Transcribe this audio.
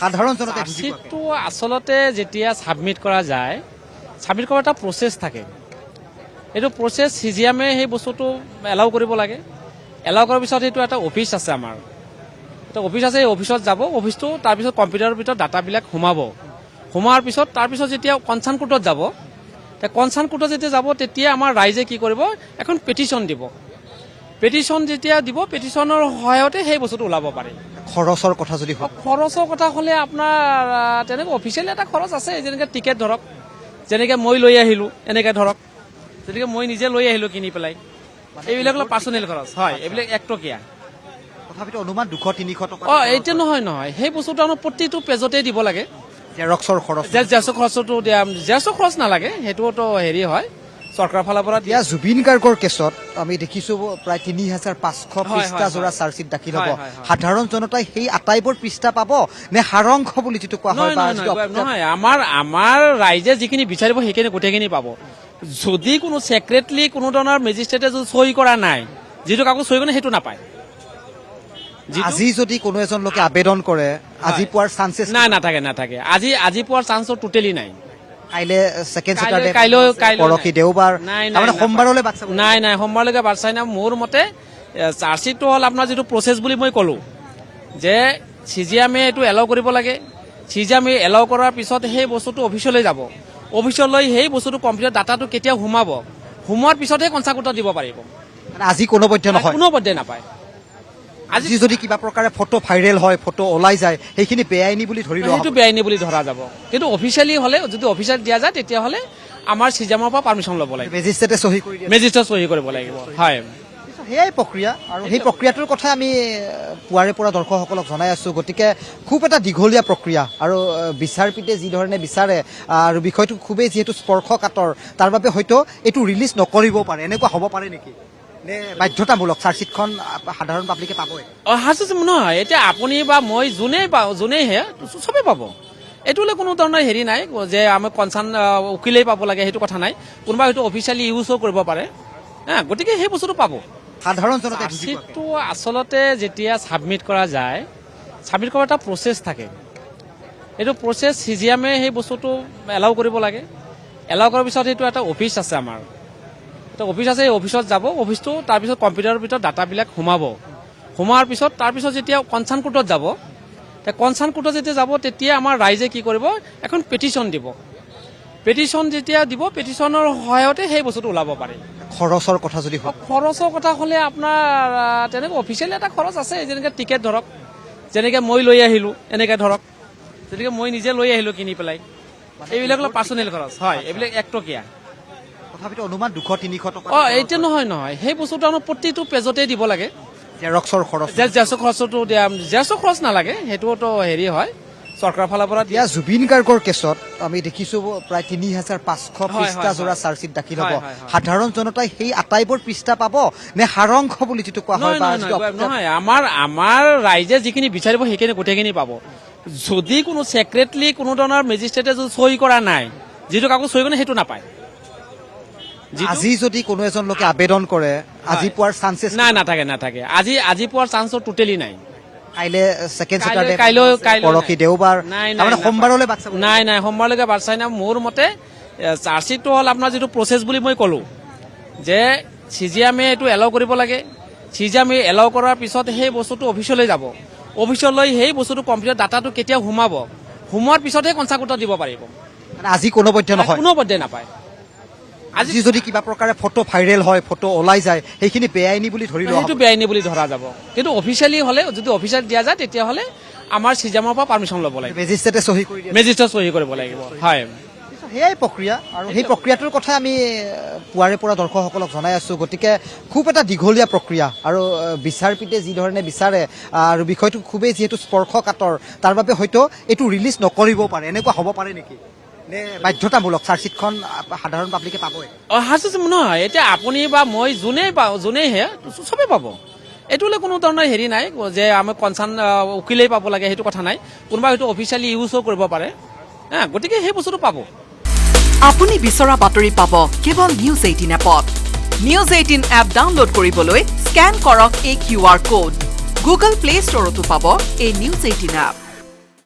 সাধাৰণ জনতা চাৰ্জশিটটো আসলতে যেতিয়া সাবমিট কৰা যায় সাবমিট কৰাৰ এটা প্ৰচেছ থাকে এইটো প্ৰচেছ সিজিএমে সেই বস্তুটো এলাউ কৰিব লাগে এলাউ কৰাৰ পিছত এইটো এটা অফিচ আছে আমাৰ এটা অফিচ আছে এই অফিচত যাব অফিচটো তাৰপিছত কম্পিউটাৰৰ ভিতৰত ডাটাবিলাক সোমাব সোমোৱাৰ পিছত তাৰপিছত যেতিয়া কনসাৰ্ণ কোৰ্টত যাব কনসাৰ্ণ কোৰ্টত যেতিয়া যাব তেতিয়া আমাৰ ৰাইজে কি কৰিব এখন পেটিশ্যন দিব পেটিশ্যন যেতিয়া দিব পেটিশ্যনৰ সহায়তে সেই বস্তুটো ওলাব পাৰে খৰচৰ কথা যদি খৰচৰ কথা হ'লে আপোনাৰ তেনেকৈ অফিচিয়েলি এটা খৰচ আছে যেনেকৈ টিকেট ধৰক যেনেকৈ মই লৈ আহিলোঁ এনেকৈ ধৰক যেনেকৈ মই নিজে লৈ আহিলোঁ কিনি পেলাই এইবিলাক অলপ পাৰ্চনেল খৰচ হয় এইবিলাক 1 টকীয়া তথাপিতো অনুমান 200-300 টকা এইটো নহয় সেই বস্তুটো আমাৰ প্ৰতিটো পেজতে দিব লাগে জেৰক্সৰ খৰচ জেৰক্সৰ খৰচটো জেৰক্সৰ খৰচ নালাগে সেইটোতো হেৰি হয় চৰকাৰৰ ফালৰ পৰা দিয়া জুবিন গাৰ্গৰ কেছত আমি দেখিছো প্ৰায় 3500 পৃষ্ঠা জোৰা চাৰ্জশিট দাখিল হ'ব সাধাৰণ জনতাই সেই আটাইবোৰ পৃষ্ঠা পাব নে সাৰাংশ বুলি যিটো কোৱা হয় নহয় আমাৰ ৰাইজে যিখিনি বিচাৰিব সেইখিনি গোটেইখিনি পাব যদি কোনো ছেক্ৰেটলি কোনো ধৰণৰ মেজিষ্ট্ৰেটে যদি সই কৰা নাই যিটো কাকো সই কৰা সেইটো নাপায় আজি যদি কোনো এজন লোকে আবেদন কৰে আজি পোৱাৰ চান্সেছ নাথাকে আজি পোৱাৰ চান্স টোটেলি নাই কাইলে সেকেন্ড স্যাটাৰডে কাইলৈ পৰহি দেওবাৰ মানে সোমবাৰলৈ বাট চাব নাই সোমবাৰলৈকে বাট চাই না মোৰ মতে চাৰ্জশিটটো হ'ল আপোনাৰ যিটো প্ৰচেছ বুলি মই ক'লো যে সিজিএমে এইটো এলাউ কৰিব লাগে সিজিএমে এলাউ কৰাৰ পিছত সেই বস্তুটো অফিচলৈ যাব অফিচলৈ সেই বস্তুটো কম্পিউটাৰ ডাটাটো কেতিয়া সোমোৱাৰ পিছতহে কনসাৰ্ণ দিব পাৰিব মানে আজি কোনো পধ্যে নহয় কোনো পধ্যে নাপায় আজি যদি কিবা প্ৰকাৰে ফটো ভাইৰেল হয় ফটো ওলাই যায় সেইখিনি বেআইনী বুলি ধৰি লোৱা সেইটো বেআইনী বুলি ধৰা যাব কিন্তু অফিচিয়েলি হ'লে যদি অফিচিয়েল দিয়া যায় তেতিয়াহ'লে আমাৰ সিজিএমৰ পৰা পাৰ্মিশ্যন ল'ব লাগিব মেজিষ্ট্ৰেটে সহি কৰি দিয়ে মেজিষ্ট্ৰেট সহি কৰিব লাগিব হয় সেয়াই প্ৰক্ৰিয়া আৰু সেই প্ৰক্ৰিয়াটোৰ কথা আমি পুৱাৰে পৰা দৰ্শকসকলক জনাই আছো গতিকে খুব এটা দীঘলীয়া প্ৰক্ৰিয়া আৰু বিচাৰপীঠে যি ধৰণে বিচাৰে আৰু বিষয়টো খুবেই যিহেতু স্পৰ্শকাতৰ তাৰ বাবে হয়তো এইটো ৰিলিজ নকৰিব পাৰে এনেকুৱা হ'ব পাৰে নেকি নে বাধ্যতামূলক চাৰ্জশিটখন সাধাৰণ পাব্লিকে পাবই নহয় এতিয়া আপুনি বা মই যোনেইহে চবেই পাব এইটোলৈ কোনো ধৰণৰ হেৰি নাই যে আমি কনচাৰ্ণ উকিলেই পাব লাগে সেইটো কথা নাই কোনোবা হয়তো অফিচিয়েলি ইউজো কৰিব পাৰে গতিকে সেই বস্তুটো পাব সাধাৰণ জনতা চাৰ্জশিটটো আসলতে যেতিয়া সাবমিট কৰা যায় সাবমিট কৰাৰ এটা প্ৰচেছ থাকে এইটো প্ৰচেছ সিজিএমে সেই বস্তুটো এলাউ কৰিব লাগে এলাউ কৰাৰ পিছত সেইটো এটা অফিচ আছে আমাৰ এটা অফিচ আছে এই অফিচত যাব অফিচটো তাৰপিছত কম্পিউটাৰৰ ভিতৰত ডাটাবিলাক সোমাব সোমোৱাৰ পিছত তাৰপিছত যেতিয়া কনসাৰ্ণ কোৰ্টত যাব কনসাৰ্ণ কোৰ্টত যেতিয়া যাব তেতিয়া আমাৰ ৰাইজে কি কৰিব এখন পেটিশ্যন দিব পেটিশ্যন যেতিয়া দিব পেটিশ্যনৰ সহায়তে সেই বস্তুটো ওলাব পাৰে খৰচৰ কথা যদি খৰচৰ কথা হ'লে আপোনাৰ তেনেকৈ অফিচিয়েলি এটা খৰচ আছে যেনেকৈ টিকেট ধৰক যেনেকৈ মই লৈ আহিলোঁ এনেকৈ ধৰক যেনেকৈ মই নিজে লৈ আহিলোঁ কিনি পেলাই এইবিলাক অলপ পাৰ্চনেল খৰচ হয় এইবিলাক 1 টকীয়া তথাপিতো অনুমান 200-300 টকা এইটো নহয় সেই বস্তুটো আমাৰ প্ৰতিটো পেজতে দিব লাগে জেৰক্সৰ খৰচ জেৰক্সৰ খৰচটো জেৰক্সৰ খৰচ নালাগে সেইটোতো হেৰি হয় চৰকাৰৰ ফালৰ পৰা দিয়া জুবিন গাৰ্গৰ কেছত আমি দেখিছো প্ৰায় 3500 পৃষ্ঠা জোৰা চাৰ্জশিট দাখিল হ'ব সাধাৰণ জনতাই সেই আটাইবোৰ পৃষ্ঠা পাব নে সাৰাংশ বুলি যিটো কোৱা হয় নহয় আমাৰ ৰাইজে যিখিনি বিচাৰিব সেইখিনি গোটেইখিনি পাব যদি কোনো ছেক্ৰেটলি কোনো ধৰণৰ মেজিষ্ট্ৰেটে যদি সই কৰা নাই যিটো কাকো সই কৰা সেইটো নাপায় আজি যদি কোনো এজন লোকে আবেদন কৰে আজি পোৱাৰ চান্সেছ নাথাকে আজি পোৱাৰ চান্স টোটেলি নাই কাইলে সেকেন্ড স্যাটাৰডে কাইলৈ পৰহি দেওবাৰ মানে সোমবাৰলৈ বাট চাব নাই সোমবাৰলৈকে বাট চাই না মোৰ মতে চাৰ্জশিটটো হ'ল আপোনাৰ যিটো প্ৰচেছ বুলি মই ক'লো যে সিজিএমে এইটো এলাউ কৰিব লাগে সিজিএমে এলাউ কৰাৰ পিছত সেই বস্তুটো অফিচলৈ যাব অফিচলৈ সেই বস্তুটো কম্পিউটাৰ ডাটাটো কেতিয়া সোমোৱাৰ পিছতহে কনসাৰ্ণ কোৰ্টত দিব পাৰিব মানে আজি কোনো পধ্যে নহয় কোনো পধ্যে নাপায় আজি যদি কিবা প্ৰকাৰে ফটো ভাইৰেল হয় ফটো ওলাই যায় সেইখিনি বেআইনী বুলি ধৰি লোৱা সেইটো বেআইনী বুলি ধৰা যাব কিন্তু অফিচিয়েলি হ'লে যদি অফিচিয়েল দিয়া যায় তেতিয়াহ'লে আমাৰ সিজিএমৰ পৰা পাৰ্মিশ্যন ল'ব লাগিব মেজিষ্ট্ৰেটে সহি কৰি দিয়ে মেজিষ্ট্ৰেট সহি কৰিব লাগিব হয় সেয়াই প্ৰক্ৰিয়া আৰু সেই প্ৰক্ৰিয়াটোৰ কথা আমি পুৱাৰে পৰা দৰ্শকসকলক জনাই আছো গতিকে খুব এটা দীঘলীয়া প্ৰক্ৰিয়া আৰু বিচাৰপীঠে যি ধৰণে বিচাৰে আৰু বিষয়টো খুবেই যিহেতু স্পৰ্শকাতৰ তাৰ বাবে হয়তো এইটো ৰিলিজ নকৰিব পাৰে এনেকুৱা হ'ব পাৰে নেকি নে বাধ্যতামূলক চাৰ্জশিটখন সাধাৰণ পাব্লিকে পাবই নহয় এতিয়া আপুনি বা মই যোনেইহে চবেই পাব এইটোলৈ কোনো ধৰণৰ হেৰি নাই যে আমি কনচাৰ্ণ উকিলেই পাব লাগে সেইটো কথা নাই কোনোবা হয়তো অফিচিয়েলি ইউজো কৰিব পাৰে গতিকে সেই বস্তুটো পাব আপুনি বিচৰা বাতৰি পাব কেৱল নিউজ 18 এপত নিউজ 18 এপ ডাউনলোড কৰিবলৈ স্কেন কৰক এই QR কোড গুগল প্লে ষ্টৰতো পাব এই নিউজ 18 এপ